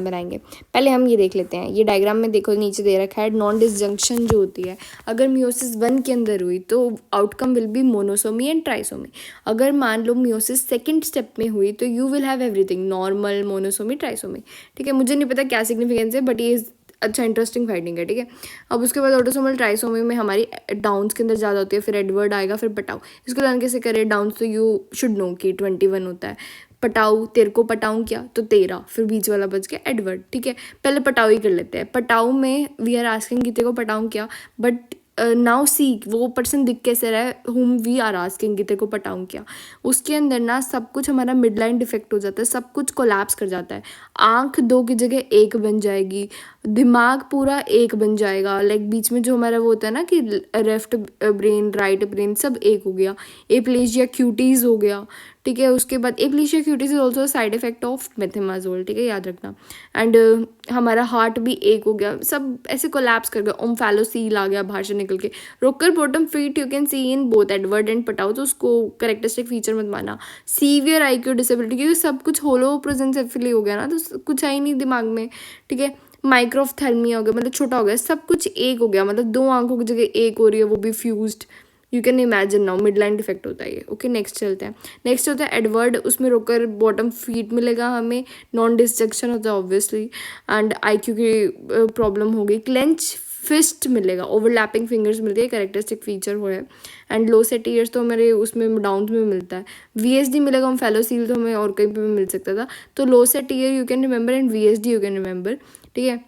बनाएंगे। पहले हम ये देख लेते हैं, ये डायग्राम में देखो नीचे दे रखा है नॉन डिसजंक्शन जो होती है, अगर मियोसिस 1 के अंदर हुई तो outcome will be monosomy and trisomy. अगर मान लो मियोसिस सेकंड स्टेप में हुई तो you will have everything, normal, monosomy, trisomy. ठीक है, मुझे नहीं पता क्या सिग्निफिकेंस है, बट ये अच्छा इंटरेस्टिंग फाइंडिंग है। ठीक है, अब उसके बाद ऑटोसोमल ट्राइसोमी में हमारी डाउन्स के अंदर ज़्यादा होती है, फिर एडवर्ड आएगा, फिर पटाऊ। इसको लर्न कैसे करें? डाउन्स तो यू शुड नो कि 21 होता है, पटाऊ तेरे को पटाऊ क्या तो 13, फिर बीच वाला बच गया एडवर्ड। ठीक है, पहले पटाऊ ही कर लेते हैं। पटाऊ में वी आर आस्किंग कि तेरे को पटाऊ क्या, बट नाउ सी वो पर्सन दिख कैसे रहा है, हुम वी आर आस्किंग कि तेरे को पटाऊँ क्या। उसके अंदर ना सब कुछ हमारा मिड लाइन डिफेक्ट हो जाता है, सब कुछ कोलैप्स कर जाता है। आँख 2 की जगह 1 बन जाएगी, दिमाग पूरा 1 बन जाएगा, लाइक बीच में जो हमारा वो होता है ना कि लेफ्ट ब्रेन राइट ब्रेन सब 1 हो गया। एप्लेजिया क्यूटीज हो गया। ठीक है, उसके बाद aplasia cutis is also side effect of methimazole. ठीक है, याद रखना। एंड हमारा हार्ट भी 1 हो गया, सब ऐसे कोलैप्स कर गया। ओम्फेलोसील आ गया बाहर से निकल के। Rocker bottom feet you can see in both Edward and Patau, तो उसको करेक्टरिस्टिक फीचर मत माना। सीवियर आईक्यू डिसेबिलिटी, क्योंकि सब कुछ होलो प्रोजेंसेफिली हो गया ना, तो कुछ है ही नहीं दिमाग में। ठीक है, माइक्रोफ्थेल्मिया हो गया, मतलब छोटा हो गया, सब कुछ 1 हो गया, मतलब 2 आंखों की जगह 1 हो रही है, वो भी fused. You can imagine now, mid line defect होता है ये। ओके, नेक्स्ट चलते हैं। नेक्स्ट होता है एडवर्ड, उसमें रोकर बॉटम फीट मिलेगा हमें, नॉन डिस्जंक्शन होता है ऑब्वियसली, एंड आईक्यू की प्रॉब्लम हो गई। क्लेंच फिस्ट मिलेगा, ओवरलैपिंग फिंगर्स मिलती है, करेक्टरिस्टिक फीचर हो है। एंड लो सेट ईयर्स तो हमारे उसमें डाउन में मिलता है। वीएसडी मिलेगा, हम फेलोसील तो हमें और कहीं पे भी मिल सकता था, तो लो set ear you can remember and VSD you can remember. ठीक है,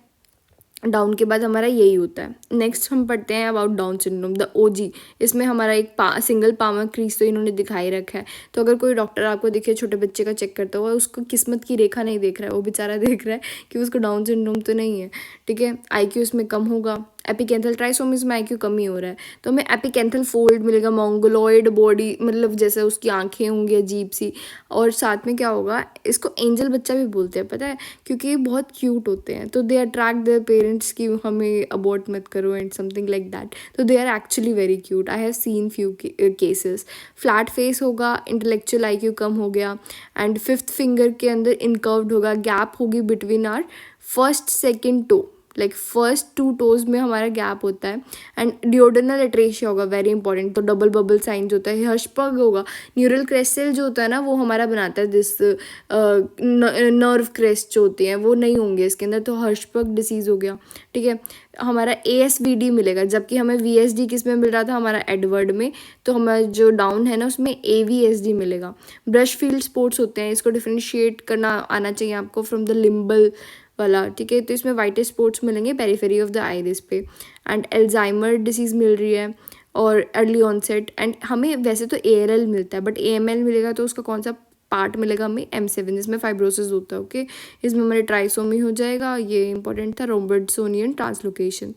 डाउन के बाद हमारा यही होता है। नेक्स्ट हम पढ़ते हैं about down syndrome, the OG. इसमें हमारा एक सिंगल पामा क्रीज तो इन्होंने दिखाई रखा है। तो अगर कोई डॉक्टर आपको दिखे छोटे बच्चे का चेक करता हुआ, उसको किस्मत की रेखा नहीं देख रहा है, वो बेचारा देख रहा है कि उसको डाउन सिंड्रोम तो नहीं है। ठीक है, आईक्यू इसमें कम होगा। एपिकेंथल ट्राइसोमीज में आईक्यू कम ही हो रहा है, तो हमें एपिकेंथल फोल्ड मिलेगा, मोंगोलॉइड बॉडी, मतलब जैसे उसकी आंखें होंगी अजीब सी। और साथ में क्या होगा, इसको एंजल बच्चा भी बोलते हैं, पता है, क्योंकि ये बहुत क्यूट होते हैं, तो दे अट्रैक्ट देयर पेरेंट्स कि हमें अबॉर्ट मत करो एंड समथिंग लाइक दैट। तो they are actually very cute, I have seen few cases. Flat face होगा, इंटेलेक्चुअल आईक्यू कम हो गया, एंड 5th फिंगर के अंदर इनकर्व्ड होगा, गैप होगी between our first second toe, like first 2 toes में हमारा गैप होता है। एंड डिओडर्नल एट्रेशिया होगा, वेरी इंपॉर्टेंट, तो डबल बबल साइंस होता है। हर्शपग होगा, न्यूरल क्रेस्ट सेल जो होता है ना, वो हमारा बनाता है दिस नर्व क्रेस्ट जो होती हैं वो नहीं होंगे इसके अंदर, तो हर्शपग डिसीज़ हो गया। ठीक है, हमारा ASVD मिलेगा, जबकि हमें VSD किस में मिल रहा था, हमारा एडवर्ड में, तो हमारा जो डाउन है ना उसमें AVSD मिलेगा। ब्रश फील्ड स्पोर्ट्स होते हैं, इसको डिफ्रेंशिएट करना आना चाहिए आपको फ्रॉम द लिम्बल वाला। ठीक है, तो इसमें वाइट स्पॉट्स मिलेंगे पेरिफेरी ऑफ द आइरिस पे। एंड एल्जाइमर डिसीज़ मिल रही है, और अर्ली ऑनसेट। एंड हमें वैसे तो ALL मिलता है, बट AML मिलेगा, तो उसका कौन सा पार्ट मिलेगा हमें? M7, जिसमें फाइब्रोसिस होता है। ओके, इसमें हमारे ट्राइसोमी हो जाएगा, ये इंपॉर्टेंट था, रोबर्टसोनियन ट्रांसलोकेशन।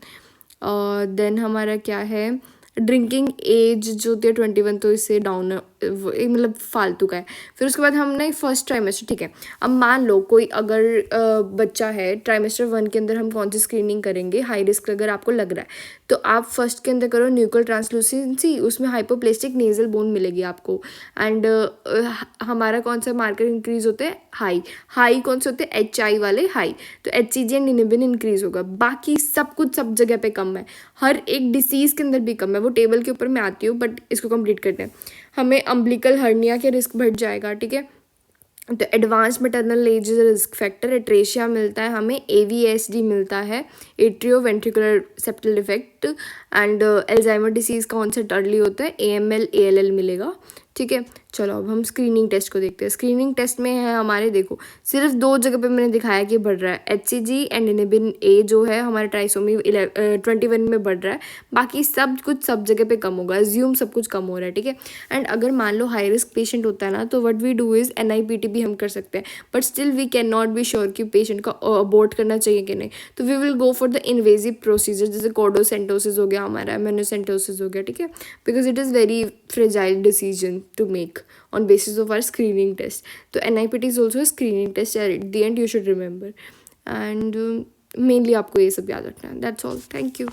देन हमारा क्या है, ड्रिंकिंग एज जो होती है 21, तो इससे डाउन मतलब फालतू का है। फिर उसके बाद हमने फर्स्ट ट्राइमेस्टर। ठीक है, अब मान लो कोई अगर बच्चा है, ट्राइमेस्टर 1 के अंदर हम कौन सी स्क्रीनिंग करेंगे, हाई रिस्क अगर आपको लग रहा है तो आप फर्स्ट के अंदर करो न्यूक्लियर ट्रांसलूसेंसी, उसमें हाइपोप्लास्टिक नेजल बोन मिलेगी आपको। एंड हमारा कौन सा मार्कर इंक्रीज होते हैं? हाई कौन से होते हैं? HI वाले हाई, तो HCG एंड इनिबिन इंक्रीज होगा। बाकी सब कुछ सब जगह पे कम है, हर एक डिसीज़ के अंदर भी कम है, वो टेबल के ऊपर मैं आती हूँ, बट इसको कंप्लीट करते हैं। हमें अम्बिलिकल हर्निया के रिस्क बढ़ जाएगा। ठीक है, तो advance maternal age risk factor atresia मिलता है हमें, AVSD मिलता है, atrio ventricular septal defect. And Alzheimer disease का ऑनसेट अर्ली होता है, AML ALL मिलेगा। ठीक है, चलो अब हम स्क्रीनिंग टेस्ट को देखते हैं। स्क्रीनिंग टेस्ट में है हमारे, देखो सिर्फ 2 जगह पे मैंने दिखाया कि बढ़ रहा है, HCG एंड इनिबिन A जो है हमारे ट्राइसोमी 21 में बढ़ रहा है, बाकी सब कुछ सब जगह पे कम होगा, एज्यूम सब कुछ कम हो रहा है। ठीक है, एंड अगर मान लो हाई रिस्क पेशेंट होता है ना, तो what we do is NIPT भी हम कर सकते हैं, but still we can not be sure कि पेशेंट का अबॉर्ट करना चाहिए कि नहीं, तो we will go for the invasive procedure, जैसे कोडोसेंटोसिस हो गया हमारा, मेनोसेंटोसिस हो गया। ठीक है, because it is very fragile decision to make on basis of our screening test. So NIPT is also a screening test, at the end you should remember, and mainly आपको ये सब याद रखना है. That's all. Thank you.